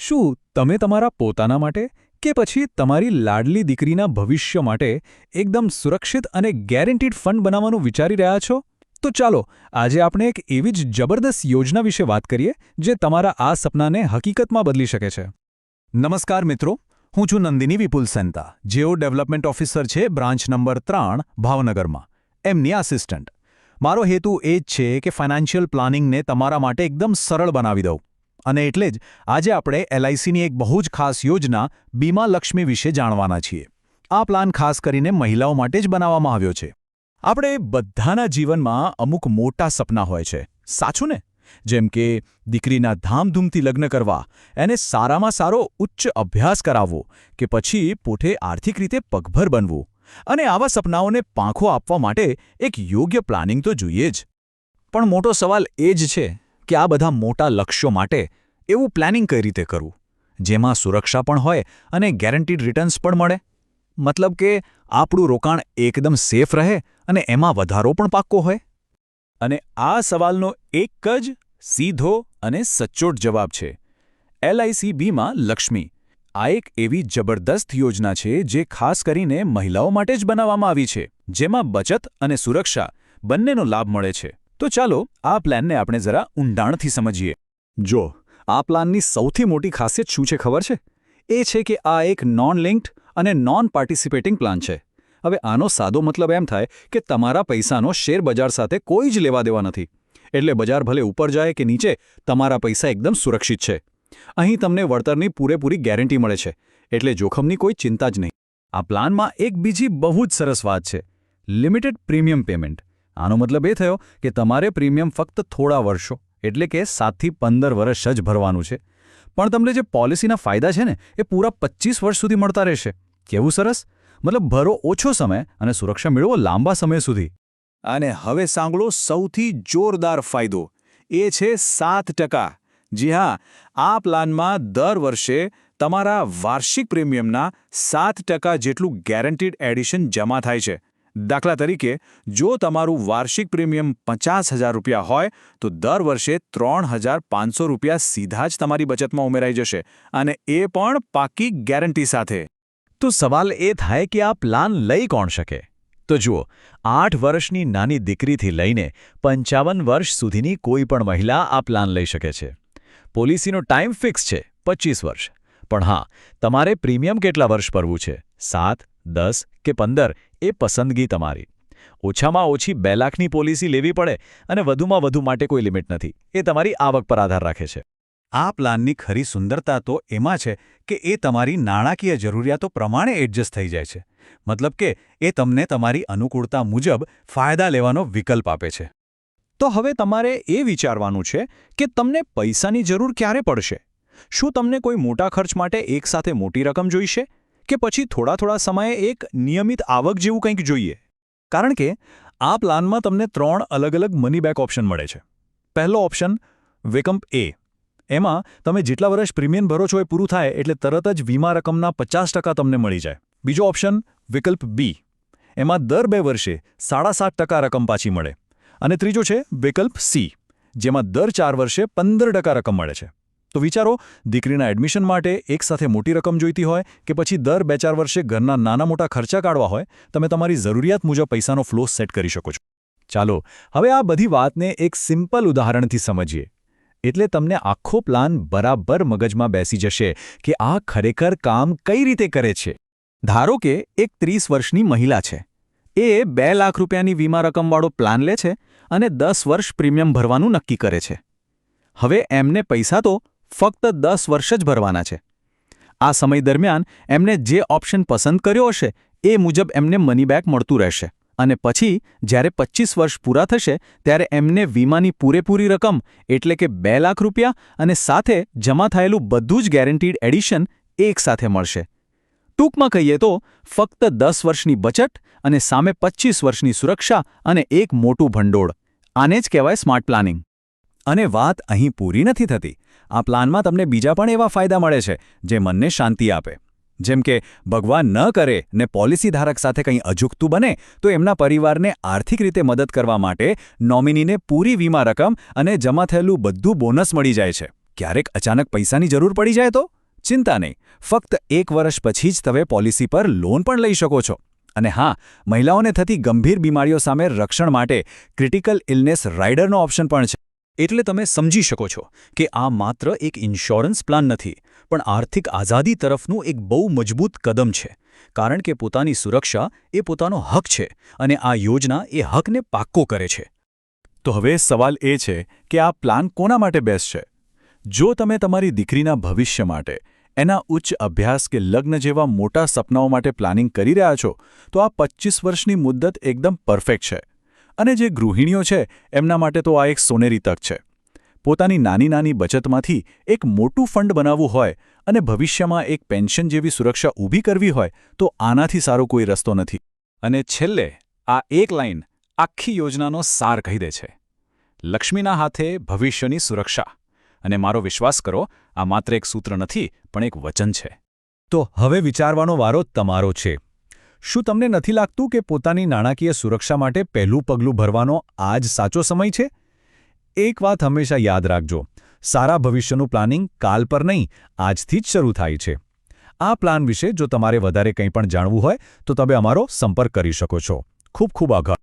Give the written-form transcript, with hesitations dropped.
શું તમે તમારા પોતાના માટે કે પછી તમારી લાડલી દીકરીના ભવિષ્ય માટે એકદમ સુરક્ષિત અને ગેરંટીડ ફંડ બનાવવાનું વિચારી રહ્યા છો? તો ચાલો આજે આપણે એક એવી જ જબરદસ્ત યોજના વિશે વાત કરીએ જે તમારા આ સપનાને હકીકતમાં બદલી શકે છે. નમસ્કાર મિત્રો, હું છું નંદિની વિપુલ સેન્તા, જેઓ ડેવલપમેન્ટ ઓફિસર છે બ્રાન્ચ નંબર 3 ભાવનગરમાં, એમની આસિસ્ટન્ટ. મારો હેતુ એ જ છે કે ફાઇનાન્શિયલ પ્લાનિંગને તમારા માટે એકદમ સરળ બનાવી દઉં. અને એટલે જ આજે આપણે LICની એક બહુ જ ખાસ યોજના બીમા લક્ષ્મી વિશે જાણવાના છીએ. આ પ્લાન ખાસ કરીને મહિલાઓ માટે જ બનાવવામાં આવ્યો છે. આપણે બધાના જીવનમાં અમુક મોટા સપના હોય છે, સાચું ને? જેમ કે દીકરીના ધામધૂમથી લગ્ન કરવા, એને સારામાં સારો ઉચ્ચ અભ્યાસ કરાવવો કે પછી પોતે આર્થિક રીતે પગભર બનવું. અને આવા સપનાઓને પાંખો આપવા માટે એક યોગ્ય પ્લાનિંગ તો જોઈએ જ. પણ મોટો સવાલ એ જ છે કે આ બધા મોટા લક્ષ્યો માટે એવું પ્લાનિંગ કઈ રીતે કરવું, જેમાં સુરક્ષા પણ હોય અને ગેરંટીડ રિટર્ન્સ પણ મળે? મતલબ કે આપણું રોકાણ એકદમ સેફ રહે અને એમાં વધારો પણ પાક્કો હોય? અને આ સવાલનો એક જ સીધો અને સચોટ જવાબ છે LIC બીમા લક્ષ્મી. આ એક એવી જબરદસ્ત યોજના છે જે ખાસ કરીને મહિલાઓ માટે જ બનાવવામાં આવી છે, જેમાં બચત અને સુરક્ષા બંનેનો લાભ મળે છે. તો ચાલો આ પ્લાનને આપણે જરા ઊંડાણથી સમજીએ. જો આ પ્લાનની સૌથી મોટી ખાસિયત શું છે ખબર છે? એ છે કે આ એક નોન લિંક્ડ અને નોન પાર્ટિસિપેટિંગ પ્લાન છે. હવે આનો સાદો મતલબ એમ થાય કે તમારા પૈસાનો શેર બજાર સાથે કોઈ જ લેવા દેવા નથી. એટલે બજાર ભલે ઉપર જાય કે નીચે, તમારા પૈસા એકદમ સુરક્ષિત છે. અહીં તમને વળતરની પૂરેપૂરી ગેરંટી મળે છે, એટલે જોખમની કોઈ ચિંતા જ નહીં. આ પ્લાનમાં એક બીજી બહુ જ સરસ વાત છે, લિમિટેડ પ્રીમિયમ પેમેન્ટ. આનો મતલબ એ થયો કે તમારે પ્રીમિયમ ફક્ત થોડા વર્ષો એટલે કે 7 થી 15 વર્ષ જ ભરવાનું છે. પણ તમને જે પોલિસીના ફાયદા છે ને, એ પૂરા 25 વર્ષ સુધી મળતા રહેશે. કેવું સરસ! મતલબ ભરો ઓછો સમય અને સુરક્ષા મેળવો લાંબા સમય સુધી. અને હવે સાંભળો સૌથી જોરદાર ફાયદો, એ છે 7%. જી હા, આ પ્લાનમાં દર વર્ષે તમારા વાર્ષિક પ્રીમિયમના 7% જેટલું ગેરંટીડ એડિશન જમા થાય છે. દાખલા તરીકે, જો તમારું વાર્ષિક પ્રીમિયમ 50,000 રૂપિયા હોય તો દર વર્ષે 3,500 રૂપિયા સીધા જ તમારી બચતમાં ઉમેરાઈ જશે, અને એ પણ પાક્કી ગેરંટી સાથે. તો સવાલ એ થાય કે આ પ્લાન લઈ કોણ શકે? તો જુઓ, 8 વર્ષની નાની દીકરીથી લઈને 55 વર્ષ સુધીની કોઈ પણ મહિલા આ પ્લાન લઈ શકે છે. પોલિસીનો ટાઈમ ફિક્સ છે 25 વર્ષ. પણ હા, તમારે પ્રીમિયમ કેટલા વર્ષ ભરવું છે, 7, 10 કે 15, એ પસંદગી તમારી. ઓછામાં ઓછી 2 લાખની પોલિસી લેવી પડે અને વધુમાં વધુ માટે કોઈ લિમિટ નથી. એ તમારી આવક પર આધાર રાખે છે. આ પ્લાનની ખરી સુંદરતા તો એમાં છે કે એ તમારી નાણાકીય જરૂરિયાતો પ્રમાણે એડજસ્ટ થઈ જાય છે. મતલબ કે એ તમને તમારી અનુકૂળતા મુજબ ફાયદા લેવાનો વિકલ્પ આપે છે. તો હવે તમારે એ વિચારવાનું છે કે તમને પૈસાની જરૂર ક્યારે પડશે. શું તમને કોઈ મોટા ખર્ચ માટે એકસાથે મોટી રકમ જોઈશે કે પછી થોડા સમયે એક નિયમિત આવક જેવું કંઈક જોઈએ? કારણ કે આ પ્લાનમાં તમને 3 અલગ મની બેક ઓપ્શન મળે છે. પહેલો ઓપ્શન વિકલ્પ A. એમાં તમે જેટલા વર્ષ પ્રીમિયમ ભરો છો એ પૂરું થાય એટલે તરત જ વીમા રકમના 50% તમને મળી જાય. બીજો ઓપ્શન વિકલ્પ B. એમાં દર 2 વર્ષે 7.5% રકમ પાછી મળે. અને ત્રીજો છે વિકલ્પ C, જેમાં દર 4 વર્ષે 15% રકમ મળે છે. તો વિચારો, દીકરીના એડમિશન માટે એકસાથે મોટી રકમ જોઈતી હોય કે પછી દર 2-4 વર્ષે ઘરના નાના મોટા ખર્ચા કાઢવા હોય, તમે તમારી જરૂરિયાત મુજબ પૈસાનો ફ્લો સેટ કરી શકો છો. ચાલો હવે આ બધી વાતને એક સિમ્પલ ઉદાહરણથી સમજીએ. એટલે તમને આખો પ્લાન બરાબર મગજમાં બેસી જશે કે આ ખરેખર કામ કઈ રીતે કરે છે. ધારો કે એક 30 વર્ષની મહિલા છે. એ 2 લાખ રૂપિયાની વીમા રકમવાળો પ્લાન લે છે અને 10 વર્ષ પ્રીમિયમ ભરવાનું નક્કી કરે છે. હવે એમને પૈસા તો ફક્ત 10 વર્ષ જ ભરવાના છે. આ સમય દરમિયાન એમને જે ઓપ્શન પસંદ કર્યો હશે એ મુજબ એમને મની બેક મળતું રહેશે. અને પછી જ્યારે 25 વર્ષ પૂરા થશે ત્યારે એમને વીમાની પૂરેપૂરી રકમ એટલે કે 2 લાખ રૂપિયા અને સાથે જમા થયેલું બધું જ ગેરંટીડ એડિશન એકસાથે મળશે. ટૂંકમાં કહીએ તો ફક્ત 10 વર્ષની બચત અને સામે 25 વર્ષની સુરક્ષા અને એક મોટું ભંડોળ. આને જ કહેવાય સ્માર્ટ પ્લાનિંગ. અને વાત અહીં પૂરી નથી થતી. આ પ્લાનમાં તમને બીજા પણ એવા ફાયદા મળે છે જે મનને શાંતિ આપે. જેમ કે ભગવાન ન કરે ને પોલિસી ધારક સાથે કંઈ અજુગતું બને તો એમના પરિવારને આર્થિક રીતે મદદ કરવા માટે નોમિનીને પૂરી વીમા રકમ અને જમા થયેલું બધું બોનસ મળી જાય છે. ક્યારેક અચાનક પૈસાની જરૂર પડી જાય તો ચિંતા નહીં, ફક્ત 1 વર્ષ પછી જ તમે પોલિસી પર લોન પણ લઈ શકો છો. અને હા, મહિલાઓને થતી ગંભીર બીમારીઓ સામે રક્ષણ માટે ક્રિટિકલ ઇલનેસ રાઇડરનો ઓપ્શન પણ છે. એટલે તમે સમજી શકો છો કે આ માત્ર એક ઇન્સ્યોરન્સ પ્લાન નથી, પણ આર્થિક આઝાદી તરફનું એક બહુ મજબૂત કદમ છે. કારણ કે પોતાની સુરક્ષા એ પોતાનો હક છે અને આ યોજના એ હકને પાક્કો કરે છે. તો હવે સવાલ એ છે કે આ પ્લાન કોના માટે બેસ્ટ છે? જો તમે તમારી દીકરીના ભવિષ્ય માટે, એના ઉચ્ચ અભ્યાસ કે લગ્ન જેવા મોટા સપનાઓ માટે પ્લાનિંગ કરી રહ્યા છો, તો આ 25 વર્ષની મુદ્દત એકદમ પરફેક્ટ છે. અને જે ગૃહિણીઓ છે એમના માટે તો આ એક સોનેરી તક છે. પોતાની નાની નાની બચતમાંથી એક મોટું ફંડ બનાવવું હોય અને ભવિષ્યમાં એક પેન્શન જેવી સુરક્ષા ઊભી કરવી હોય તો આનાથી સારો કોઈ રસ્તો નથી. અને છેલ્લે આ એક લાઇન આખી યોજનાનો સાર કહી દે છે: લક્ષ્મીના હાથે ભવિષ્યની સુરક્ષા. અને મારો વિશ્વાસ કરો, આ માત્ર એક સૂત્ર નથી, પણ એક વચન છે. તો હવે વિચારવાનો વારો તમારો છે. શું તમને નથી લાગતું કે પોતાની નાણાકીય સુરક્ષા માટે પહેલું પગલું ભરવાનો આ જ સાચો સમય છે? એક વાત હંમેશા યાદ રાખજો, સારા ભવિષ્યનું પ્લાનિંગ કાલ પર નહીં, આજથી જ શરૂ થાય છે. આ પ્લાન વિશે જો તમારે વધારે કંઈ પણ જાણવું હોય તો તમે અમારો સંપર્ક કરી શકો છો. ખૂબ ખૂબ આભાર.